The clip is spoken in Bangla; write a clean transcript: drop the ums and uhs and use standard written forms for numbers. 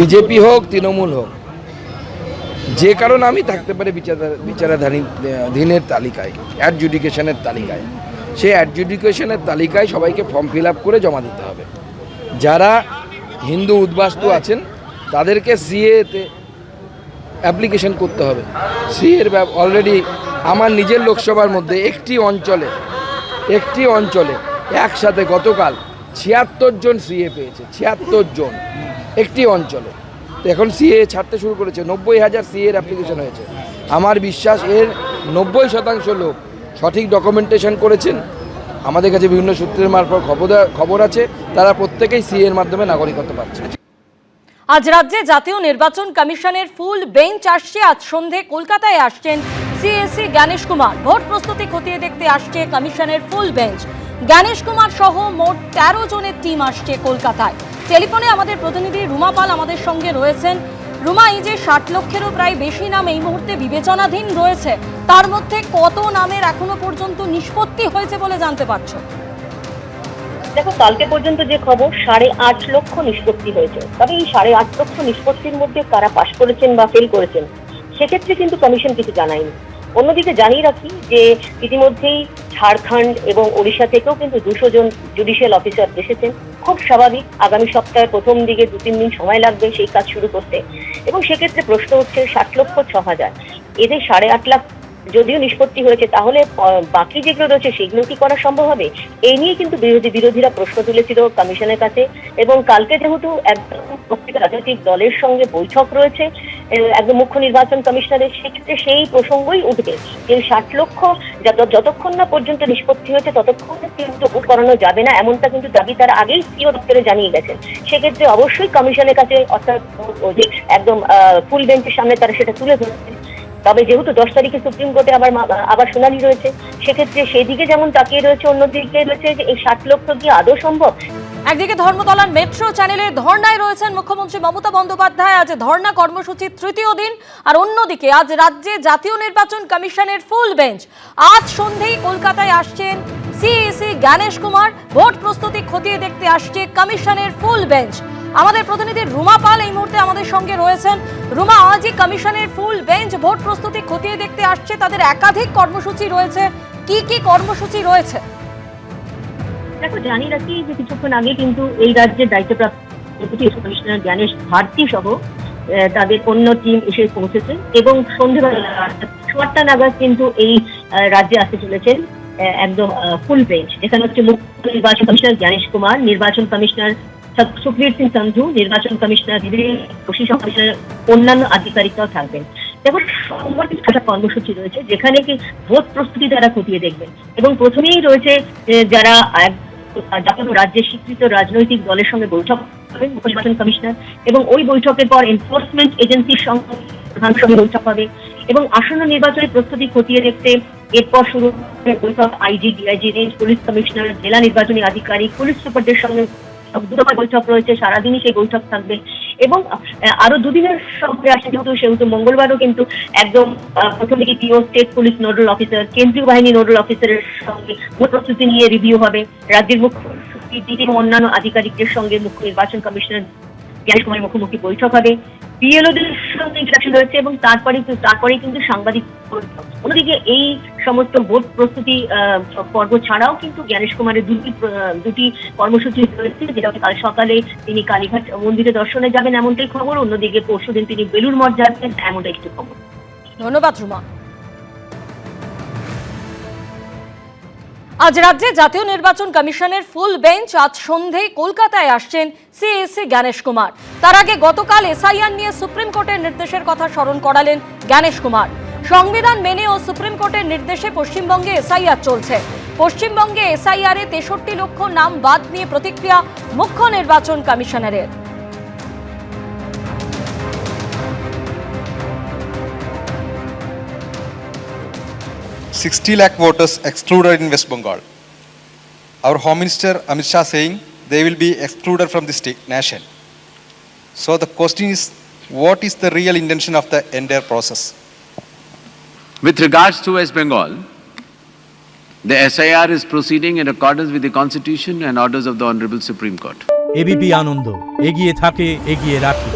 বিজেপি হোক তৃণমূল হোক, যে কারণ আমি থাকতে পারে বিচারাধীনের তালিকায়, অ্যাডজুডিকেশনের তালিকায়, সেই অ্যাডজুডিকেশনের তালিকায় সবাইকে ফর্ম ফিল আপ করে জমা দিতে হবে। যারা হিন্দু উদ্বাস্তু আছেন তাদেরকে সিএতে অ্যাপ্লিকেশন করতে হবে। সিএর অলরেডি আমার নিজের লোকসভার মধ্যে একটি অঞ্চলে একসাথে গতকাল ৭৬ জন সিএ পেয়েছে, ৭৬ জন একটি অঞ্চলে। তো এখন সিএ ছাড়তে শুরু করেছে, ৯০,০০০ সিএর অ্যাপ্লিকেশন হয়েছে। আমার বিশ্বাস এর ৯০% লোক সঠিক ডকুমেন্টেশন করেছেন। আমাদের কাছে বিভিন্ন সূত্রের মারফত খবর আছে, তারা প্রত্যেকেই সিএর মাধ্যমে নাগরিকত্ব পাচ্ছে। আজ রাজ্যে জাতীয় নির্বাচন কমিশনের ফুল বেঞ্চ আসছে। আজ সন্ধে কলকাতায় আসছেন সিএসি জ্ঞানেশ কুমার। ভোট প্রস্তুতি খতিয়ে দেখতে আসছে কমিশনের ফুল বেঞ্চ। জ্ঞানেশ কুমার সহ মোট ১৩ জনের টিম আসছে কলকাতায়। টেলিফোনে আমাদের প্রতিনিধি রুমা পাল আমাদের সঙ্গে রয়েছেন। রুমা, এই যে ৬০ লক্ষেরও প্রায় বেশি নাম এই মুহূর্তে বিবেচনাধীন রয়েছে, তার মধ্যে কত নামের এখনো পর্যন্ত নিষ্পত্তি হয়েছে বলে জানতে পারছো? দেখো, কালকে পর্যন্ত যে খবর ৮.৫ লক্ষ নিষ্পত্তি হয়েছে। তবে এই ৮.৫ লক্ষ নিষ্পত্তির মধ্যে কারা পাশ করেছেন বা ফেল করেছেন সেক্ষেত্রে কিন্তু কমিশন কিছু জানায়নি। অন্যদিকে জানিয়ে রাখি যে ইতিমধ্যেই ঝাড়খণ্ড এবং ওড়িশা থেকেও কিন্তু ২০০ জন জুডিশিয়াল অফিসার এসেছেন। খুব স্বাভাবিক, আগামী সপ্তাহের প্রথম দিকে ২-৩ দিন সময় লাগবে সেই কাজ শুরু করতে। এবং সেক্ষেত্রে প্রশ্ন হচ্ছে ৬০,৬০,০০০ এদের ৮.৫ লাখ যদিও নিষ্পত্তি হয়েছে, তাহলে বাকি যেগুলো রয়েছে সেগুলো কি করা সম্ভব হবে? এই নিয়ে কিন্তু বিরোধীরা প্রশ্ন তুলেছিল কমিশনের কাছে। এবং কালকে যেহেতু একদম প্রত্যেক রাজনৈতিক দলের সঙ্গে বৈঠক রয়েছে একদম মুখ্য নির্বাচন কমিশনারের, সেক্ষেত্রে সেই প্রসঙ্গই উঠবে যে ৬০ লক্ষ যতক্ষণ না পর্যন্ত নিষ্পত্তি হয়েছে ততক্ষণ কিন্তু ভোট করানো যাবে না, এমনটা কিন্তু দাবি তারা আগেই সিও দপ্তরে জানিয়ে গেছেন। সেক্ষেত্রে অবশ্যই কমিশনের কাছে অর্থাৎ একদম ফুল বেঞ্চের সামনে তারা সেটা তুলে ধরছেন। তবে যেহেতু ১০ তারিখে সুপ্রিম কোর্টে আবার শুনানি রয়েছে, সেক্ষেত্রে সেদিকে যেমন তাকিয়ে রয়েছে, অন্যদিকে রয়েছে যে এই ৬০ লক্ষ কি আদৌ সম্ভব। একদিকে ধর্মতলার মেট্রো চ্যানেলে ধর্নায় রয়েছেন মুখ্যমন্ত্রী মমতা বন্দ্যোপাধ্যায়। আজ ধর্না কর্মসূচির তৃতীয় দিন। আর অন্যদিকে আজ রাজ্যে জাতীয় নির্বাচন কমিশনের ফুল বেঞ্চ। আজ সন্ধেই কলকাতায় আসছেন সিইসি জ্ঞানেশ কুমার। ভোট প্রস্তুতি খতিয়ে দেখতে আসছে কমিশনের ফুল বেঞ্চ। আমাদের প্রতিনিধি রুমা পাল এই মুহূর্তে আমাদের সঙ্গে রয়েছেন। রুমা, আজই কমিশনের ফুল বেঞ্চ ভোট প্রস্তুতি খতিয়ে দেখতে আসছে। তাদের একাধিক কর্মসূচি রয়েছে, কি কি কর্মসূচি রয়েছে? দেখো, জানিয়ে রাখি যে কিছুক্ষণ আগে কিন্তু এই রাজ্যের দায়িত্বপ্রাপ্ত ডেপুটি কমিশনার জ্ঞানেশ ভারতী সহ তাদের অন্য টিম এসে পৌঁছেছে এবং সন্ধ্যেবেলা ৮টা নাগাদ কিন্তু এই রাজ্যে আসতে চলেছেন একদম ফুল বেঞ্চ। এখানে হচ্ছে মুখ্য নির্বাচন কমিশনার জ্ঞানেশ কুমার, নির্বাচন কমিশনার সুখবীর সিং সন্ধু, নির্বাচন কমিশনার যোশী সহ কমিশনার অন্যান্য আধিকারিকরাও থাকবেন। দেখো, সোমবার কিছু একটা কর্মসূচি রয়েছে যেখানে কি ভোট প্রস্তুতি তারা খতিয়ে দেখবেন। এবং প্রথমেই রয়েছে যারা রাজ্যের স্বীকৃত রাজনৈতিক দলের সঙ্গে বৈঠক করবেন মুখ্য নির্বাচন কমিশনার, এবং ওই বৈঠকের পর এনফোর্সমেন্ট এজেন্সির সঙ্গে প্রধান সঙ্গে বৈঠক হবে এবং আসন্ন নির্বাচনের প্রস্তুতি খতিয়ে দেখতে এরপর শুরু বৈঠক IG, DIG, range police commissioner, জেলা নির্বাচনী আধিকারিক, পুলিশ সুপারদের সঙ্গে দুদফা বৈঠক রয়েছে, সারাদিনই সেই বৈঠক থাকবে। এবং আরো দুদিনের সঙ্গে আসে সেহেতু মঙ্গলবারও কিন্তু একদম প্রথম দিকে পিও, স্টেট পুলিশ নোডাল অফিসার, কেন্দ্রীয় বাহিনী নোডাল অফিসারের সঙ্গে ভোট প্রস্তুতি নিয়ে রিভিউ হবে। রাজ্যের মুখ্য এবং অন্যান্য আধিকারিকদের সঙ্গে মুখ্য নির্বাচন কমিশনার জ্ঞানেশ কুমারের মুখোমুখি বৈঠক হবে। বিএলওদের সঙ্গে ইন্টারাকশন রয়েছে এবং তারপরে কিন্তু সাংবাদিক বৈঠক। অন্যদিকে এই সমস্ত ভোট প্রস্তুতি পর্ব ছাড়াও কিন্তু জ্ঞানেশ কুমারের দুটি কর্মসূচি রয়েছে, যেটা কাল সকালে তিনি কালীঘাট মন্দিরে দর্শনে যাবেন এমনটাই খবর। অন্যদিকে পরশুদিন তিনি বেলুড় মঠ যাচ্ছেন এমনটাই একটি খবর। ধন্যবাদ রুমা। আজ রাজ্যে জাতীয় নির্বাচন কমিশনের ফুল বেঞ্চ। আজ সন্ধেই কলকাতায় আসছেন সিএসি জ্ঞানেশ কুমার। তার আগে গতকাল এসআইআর নিয়ে সুপ্রিম কোর্টের নির্দেশের কথা স্মরণ করালেন জ্ঞানেশ কুমার। সংবিধান মেনে ও সুপ্রিম কোর্টের নির্দেশে পশ্চিমবঙ্গে এসআইআর চলছে। পশ্চিমবঙ্গে এসআইআরে ৬৩ লক্ষ নাম বাদ নিয়ে প্রতিক্রিয়া মুখ্য নির্বাচন কমিশনারের। 60 lakh voters excluded in West Bengal. Our Home Minister Amit Shah saying they will be excluded from the state nation. So the question is, what is the real intention of the entire process? With regards to West Bengal, the SIR is proceeding in accordance with the Constitution and orders of the Honorable Supreme Court. ABP Ananda এগিয়ে থাকে, এগিয়ে রাখে।